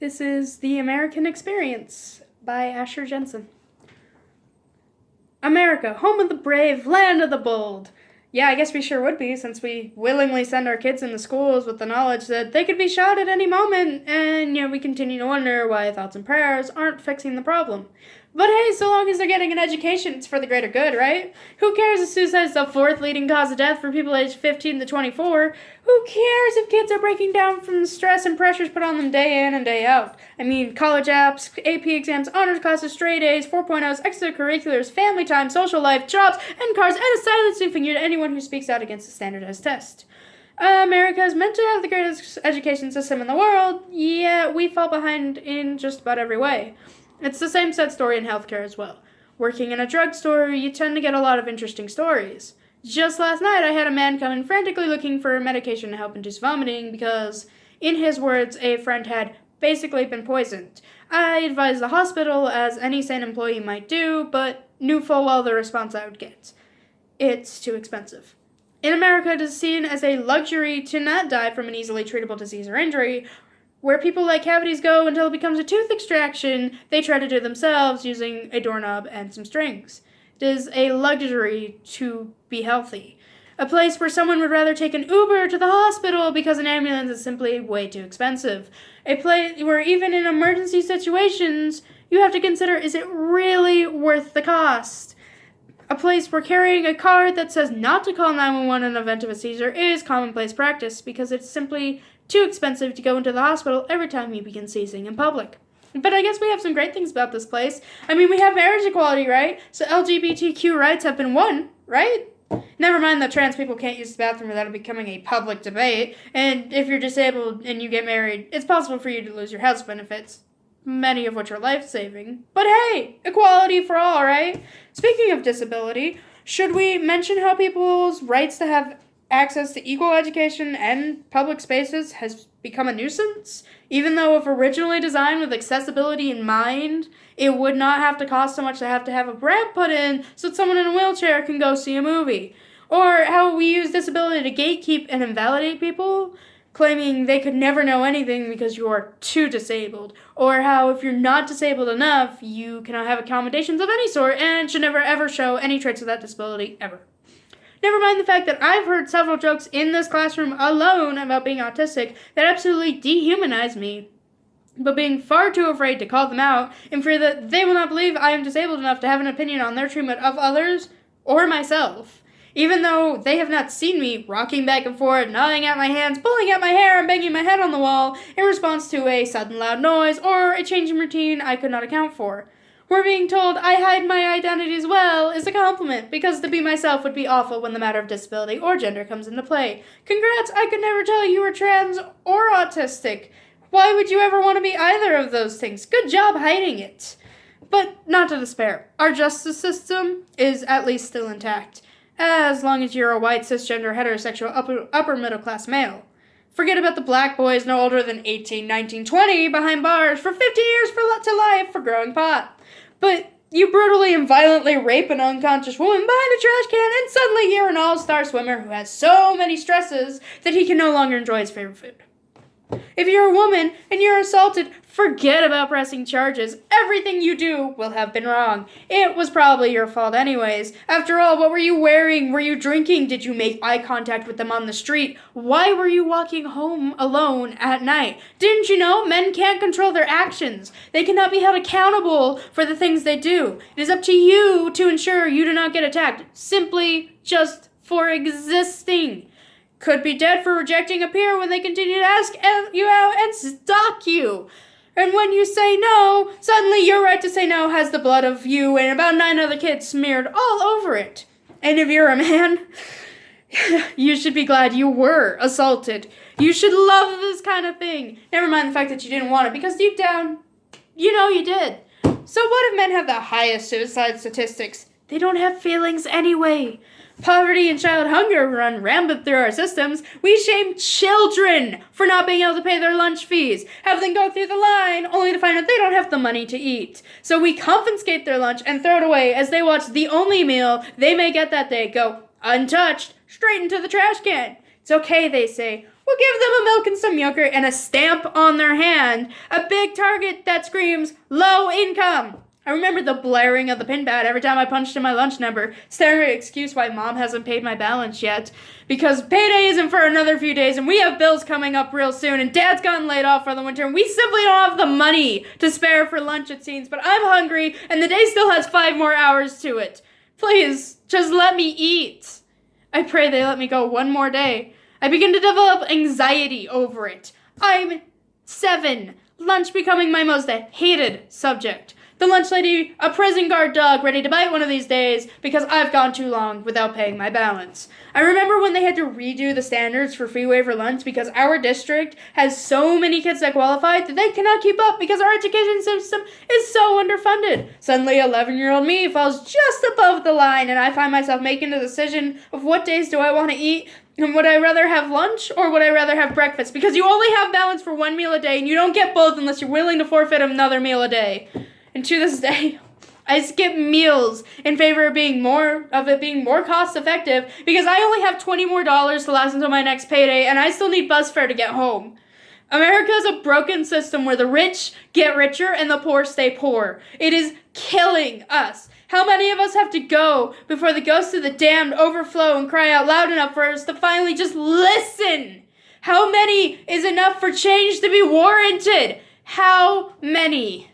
This is The American Experience by Asher Jensen. America, home of the brave, land of the bold. Yeah, I guess we sure would be, since we willingly send our kids into schools with the knowledge that they could be shot at any moment, and yet we continue to wonder why thoughts and prayers aren't fixing the problem. But hey, so long as they're getting an education, it's for the greater good, right? Who cares if suicide is the fourth leading cause of death for people aged 15 to 24? Who cares if kids are breaking down from the stress and pressures put on them day in and day out? I mean, college apps, AP exams, honors classes, straight A's, 4.0s, extracurriculars, family time, social life, jobs, and cars, and a silencing finger to anyone who speaks out against the standardized test. America is meant to have the greatest education system in the world, yet we fall behind in just about every way. It's the same sad story in healthcare as well. Working in a drugstore, you tend to get a lot of interesting stories. Just last night, I had a man come in frantically looking for medication to help induce vomiting because, in his words, a friend had basically been poisoned. I advised the hospital, as any sane employee might do, but knew full well the response I would get. It's too expensive. In America, it is seen as a luxury to not die from an easily treatable disease or injury. Where people like cavities go until it becomes a tooth extraction, they try to do themselves using a doorknob and some strings. It is a luxury to be healthy. A place where someone would rather take an Uber to the hospital because an ambulance is simply way too expensive. A place where even in emergency situations, you have to consider, is it really worth the cost? A place where carrying a card that says not to call 911 in the event of a seizure is commonplace practice because it's simply too expensive to go into the hospital every time you begin seizing in public. But I guess we have some great things about this place. I mean, we have marriage equality, right? So LGBTQ rights have been won, right? Never mind that trans people can't use the bathroom without it becoming a public debate. And if you're disabled and you get married, it's possible for you to lose your health benefits, many of which are life-saving. But hey, equality for all, right? Speaking of disability, should we mention how people's rights to have access to equal education and public spaces has become a nuisance? Even though if originally designed with accessibility in mind, it would not have to cost so much to have a ramp put in so that someone in a wheelchair can go see a movie. Or how we use disability to gatekeep and invalidate people, claiming they could never know anything because you are too disabled. Or how if you're not disabled enough, you cannot have accommodations of any sort and should never ever show any traits of that disability ever. Never mind the fact that I've heard several jokes in this classroom alone about being autistic that absolutely dehumanize me, but being far too afraid to call them out in fear that they will not believe I am disabled enough to have an opinion on their treatment of others or myself. Even though they have not seen me rocking back and forth, gnawing at my hands, pulling at my hair, and banging my head on the wall in response to a sudden loud noise or a change in routine I could not account for. Where being told I hide my identity as well is a compliment, because to be myself would be awful when the matter of disability or gender comes into play. Congrats, I could never tell you were trans or autistic. Why would you ever want to be either of those things? Good job hiding it. But not to despair. Our justice system is at least still intact, as long as you're a white, cisgender, heterosexual, upper middle class male. Forget about the black boys no older than 18, 19, 20 behind bars for 50 years to life for growing pot. But you brutally and violently rape an unconscious woman behind a trash can, and suddenly you're an all-star swimmer who has so many stresses that he can no longer enjoy his favorite food. If you're a woman and you're assaulted, forget about pressing charges. Everything you do will have been wrong. It was probably your fault anyways. After all, what were you wearing? Were you drinking? Did you make eye contact with them on the street? Why were you walking home alone at night? Didn't you know men can't control their actions? They cannot be held accountable for the things they do. It is up to you to ensure you do not get attacked, simply just for existing. Could be dead for rejecting a peer when they continue to ask you out and stalk you. And when you say no, suddenly your right to say no has the blood of you and about 9 other kids smeared all over it. And if you're a man, you should be glad you were assaulted. You should love this kind of thing. Never mind the fact that you didn't want it, because deep down, you know you did. So what if men have the highest suicide statistics? They don't have feelings anyway. Poverty and child hunger run rampant through our systems. We shame children for not being able to pay their lunch fees, have them go through the line only to find out they don't have the money to eat. So we confiscate their lunch and throw it away as they watch the only meal they may get that day go untouched straight into the trash can. It's okay, they say. will give them a milk and some yogurt and a stamp on their hand, a big target that screams, low income. I remember the blaring of the pin pad every time I punched in my lunch number, standard excuse why mom hasn't paid my balance yet, because payday isn't for another few days, and we have bills coming up real soon, and dad's gotten laid off for the winter, and we simply don't have the money to spare for lunch, it seems, but I'm hungry, and the day still has 5 more hours to it. Please, just let me eat. I pray they let me go one more day. I begin to develop anxiety over it. I'm 7. Lunch becoming my most hated subject. The lunch lady, a prison guard dog ready to bite one of these days because I've gone too long without paying my balance. I remember when they had to redo the standards for free waiver lunch because our district has so many kids that qualified that they cannot keep up because our education system is so underfunded. Suddenly, 11-year-old me falls just above the line, and I find myself making the decision of what days do I want to eat, and would I rather have lunch or would I rather have breakfast? Because you only have balance for 1 meal a day, and you don't get both unless you're willing to forfeit another meal a day. And to this day, I skip meals in favor of being more cost effective because I only have $20 more to last until my next payday, and I still need bus fare to get home. America is a broken system where the rich get richer and the poor stay poor. It is killing us. How many of us have to go before the ghosts of the damned overflow and cry out loud enough for us to finally just listen? How many is enough for change to be warranted? How many?